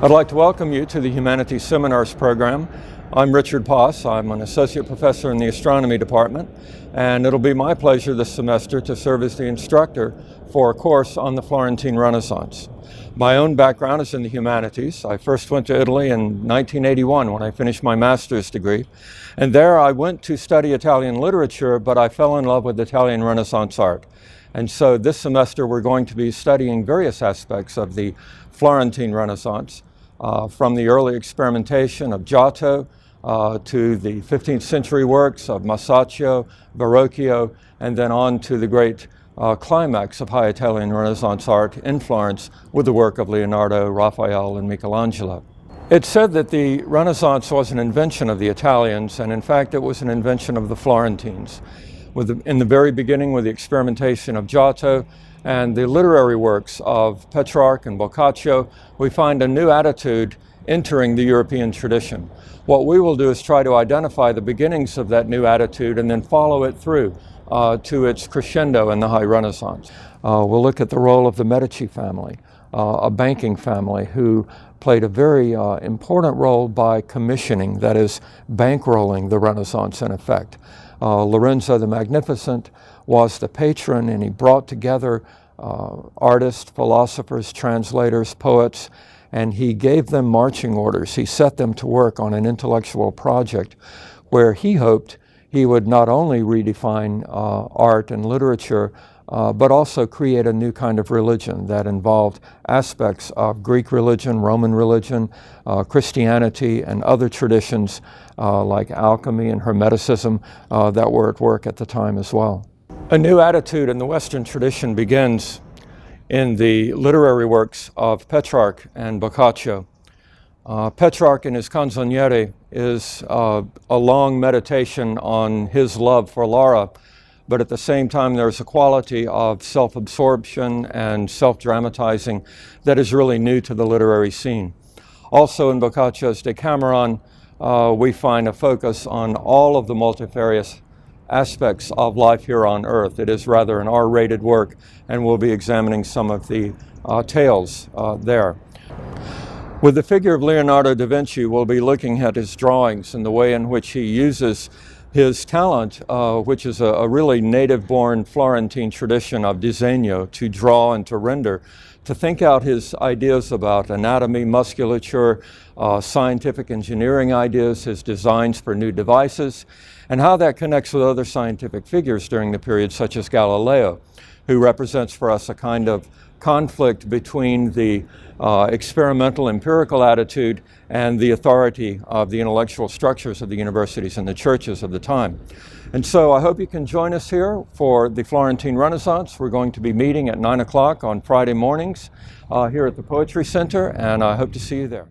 I'd like to welcome you to the Humanities Seminars program. I'm Richard Poss. I'm an associate professor in the astronomy department, and it'll be my pleasure this semester to serve as the instructor for a course on the Florentine Renaissance. My own background is in the humanities. I first went to Italy in 1981 when I finished my master's degree, and there I went to study Italian literature, but I fell in love with Italian Renaissance art. And so this semester we're going to be studying various aspects of the Florentine Renaissance, from the early experimentation of Giotto to the 15th century works of Masaccio, Verrochio, and then on to the great climax of high Italian Renaissance art in Florence with the work of Leonardo, Raphael, and Michelangelo. It's said that the Renaissance was an invention of the Italians, and in fact it was an invention of the Florentines. In the very beginning with the experimentation of Giotto and the literary works of Petrarch and Boccaccio, we find a new attitude entering the European tradition. What we will do is try to identify the beginnings of that new attitude and then follow it through to its crescendo in the High Renaissance. We'll look at the role of the Medici family, a banking family who played a very important role by commissioning, that is, bankrolling the Renaissance in effect. Lorenzo the Magnificent was the patron, and he brought together artists, philosophers, translators, poets, and he gave them marching orders. He set them to work on an intellectual project where he hoped he would not only redefine art and literature, but also create a new kind of religion that involved aspects of Greek religion, Roman religion, Christianity, and other traditions like alchemy and Hermeticism that were at work at the time as well. A new attitude in the Western tradition begins in the literary works of Petrarch and Boccaccio. Petrarch in his Canzoniere is a long meditation on his love for Laura, but at the same time there's a quality of self-absorption and self-dramatizing that is really new to the literary scene. Also in Boccaccio's Decameron, we find a focus on all of the multifarious aspects of life here on Earth. It is rather an R-rated work, and we'll be examining some of the tales there. With the figure of Leonardo da Vinci, we'll be looking at his drawings and the way in which he uses his talent, which is a really native-born Florentine tradition of disegno, to draw and to render, to think out his ideas about anatomy, musculature, scientific engineering ideas, his designs for new devices, and how that connects with other scientific figures during the period, such as Galileo, who represents for us a kind of conflict between the experimental empirical attitude and the authority of the intellectual structures of the universities and the churches of the time. And so I hope you can join us here for the Florentine Renaissance. We're going to be meeting at 9 o'clock on Friday mornings here at the Poetry Center, and I hope to see you there.